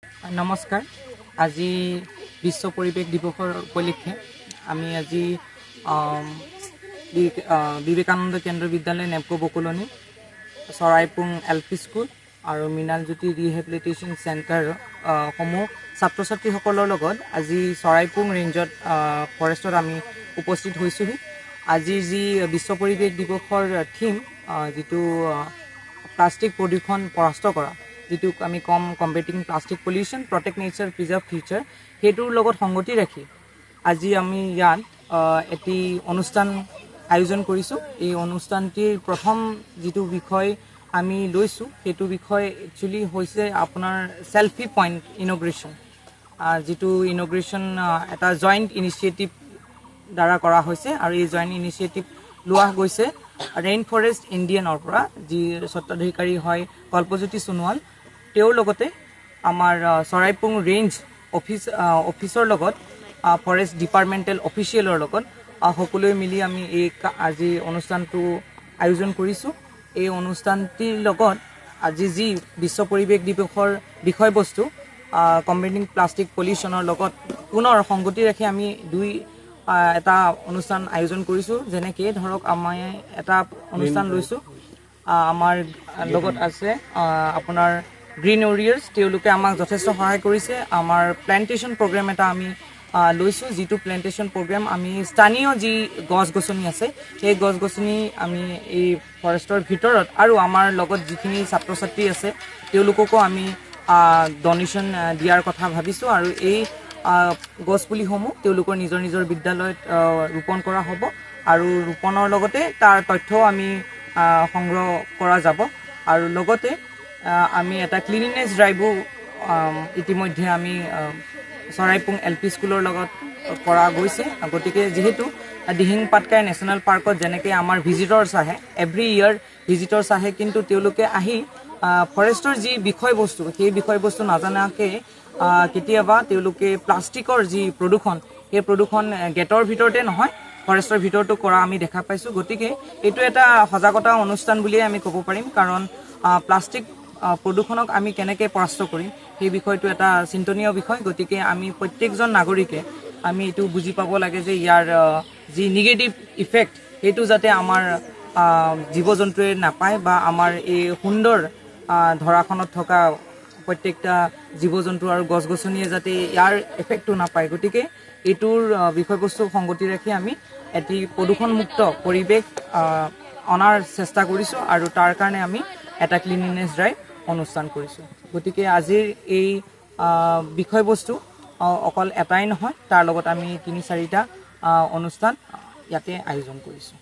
নমস্কাৰ আজি বিশ্ব পৰিৱেশ দিৱসৰ উপলক্ষে আমি আজি বিবেকানন্দ কেন্দ্ৰ বিদ্যালয় নেপকো বকুলনি চৰাইপুং এলপি স্কুল আৰু মিনালজ্যোতি ৰিহেবিলিটেশ্যন চেণ্টাৰ সমূহ ছাত্ৰ ছাত্ৰীসকলৰ লগত আজি চৰাইপুং ৰেঞ্জত ফৰেষ্টত আমি উপস্থিত হৈছোহি। আজি যি বিশ্ব পৰিৱেশ দিৱসৰ থিম যিটো প্লাষ্টিক প্ৰদূষণ পৰাস্ত কৰা, যেটো আমি কম combating plastic pollution protect nature preserve future, সেইটোৰ লগত সংগতি ৰাখি আজি আমি ইয়াত এটি অনুষ্ঠান আয়োজন কৰিছোঁ। এই অনুষ্ঠানটিৰ প্ৰথম যিটো বিষয় আমি লৈছোঁ সেইটো বিষয় একচুৱেলি হৈছে আপোনাৰ সেলফি পইণ্ট ইনগ্ৰেশ্যন, যিটো ইনগ্ৰেশ্যন এটা জইণ্ট ইনিচিয়েটিভ দ্বাৰা কৰা হৈছে আৰু এই জইণ্ট ইনিচিয়েটিভ লোৱা গৈছে ৰেইন ফৰেষ্ট ইণ্ডিয়ানৰ পৰা, যি স্বত্বাধিকাৰী হয় কল্পজ্যোতি সোণোৱাল। তেওঁৰ লগতে আমাৰ চৰাইপুং ৰেঞ্জ অফিচৰ লগত ফৰেষ্ট ডিপাৰ্টমেণ্টেল অফিচিয়েলৰ লগত সকলোৱে মিলি আমি এই আজি অনুষ্ঠানটো আয়োজন কৰিছোঁ। এই অনুষ্ঠানটিৰ লগত আজি যি বিশ্ব পৰিৱেশ দিৱসৰ বিষয়বস্তু কম্বেটিং প্লাষ্টিক পলিউশ্যনৰ লগত পুনৰ সংগতি ৰাখি আমি এটা অনুষ্ঠান আয়োজন কৰিছোঁ। যেনেকৈ ধৰক আমি এটা অনুষ্ঠান লৈছোঁ, আমাৰ লগত আছে আপোনাৰ গ্ৰীণ ৱাৰিয়াৰ্ছ, তেওঁলোকে আমাক যথেষ্ট সহায় কৰিছে। আমাৰ প্লেণ্টেশ্যন প্ৰগ্ৰেম এটা আমি লৈছোঁ, যিটো প্লেণ্টেশ্যন প্ৰগ্ৰেম আমি স্থানীয় যি গছ গছনি আছে সেই গছ গছনি আমি এই ফৰেষ্টৰ ভিতৰত আৰু আমাৰ লগত যিখিনি ছাত্ৰ ছাত্ৰী আছে তেওঁলোককো আমি ডনেশ্যন দিয়াৰ কথা ভাবিছোঁ আৰু এই গছপুলিসমূহ তেওঁলোকৰ নিজৰ নিজৰ বিদ্যালয়ত ৰোপণ কৰা হ'ব আৰু ৰোপণৰ লগতে তাৰ তথ্যও আমি সংগ্ৰহ কৰা যাব আৰু লগতে আমি এটা ক্লিনিনেছ ড্ৰাইভো ইতিমধ্যে আমি চৰাইপুং এলপি স্কুলৰ লগত কৰা গৈছে। গতিকে যিহেতু দিহিং পাটকাই নেশ্যনেল পাৰ্কত যেনেকৈ আমাৰ ভিজিটৰ্ছ আহে, এভৰি ইয়াৰ ভিজিটৰ্ছ আহে, কিন্তু তেওঁলোকে আহি ফৰেষ্টৰ যি বিষয়বস্তু সেই বিষয়বস্তু নাজানাকৈ কেতিয়াবা তেওঁলোকে প্লাষ্টিকৰ যি প্ৰদূষণ সেই প্ৰদূষণ গেটৰ ভিতৰতে নহয় ফৰেষ্টৰ ভিতৰতো কৰা আমি দেখা পাইছোঁ। গতিকে এইটো এটা সজাগতা অনুষ্ঠান বুলিয়ে আমি ক'ব পাৰিম, কাৰণ প্লাষ্টিক প্ৰদূষণক আমি কেনেকৈ পৰাস্ত কৰিম সেই বিষয়টো এটা চিন্তনীয় বিষয়। গতিকে আমি প্ৰত্যেকজন নাগৰিকে আমি এইটো বুজি পাব লাগে যে ইয়াৰ যি নিগেটিভ ইফেক্ট সেইটো যাতে আমাৰ জীৱ জন্তুৱে নাপায় বা আমাৰ এই সুন্দৰ ধৰাখনত থকা প্ৰত্যেকটা জীৱ জন্তু আৰু গছ গছনিয়ে যাতে ইয়াৰ এফেক্টটো নাপায়। গতিকে এইটোৰ বিষয়বস্তু সংগতি ৰাখি আমি এটি প্ৰদূষণমুক্ত পৰিৱেশ অনাৰ চেষ্টা কৰিছোঁ আৰু তাৰ কাৰণে আমি এটা ক্লিনিনেছ ড্ৰাইভ অনুষ্ঠান কৰিছোঁ। গতিকে আজিৰ এই বিষয়বস্তু অকল এটাই নহয়, তাৰ লগত আমি ৩-৪টা অনুষ্ঠান ইয়াতে আয়োজন কৰিছোঁ।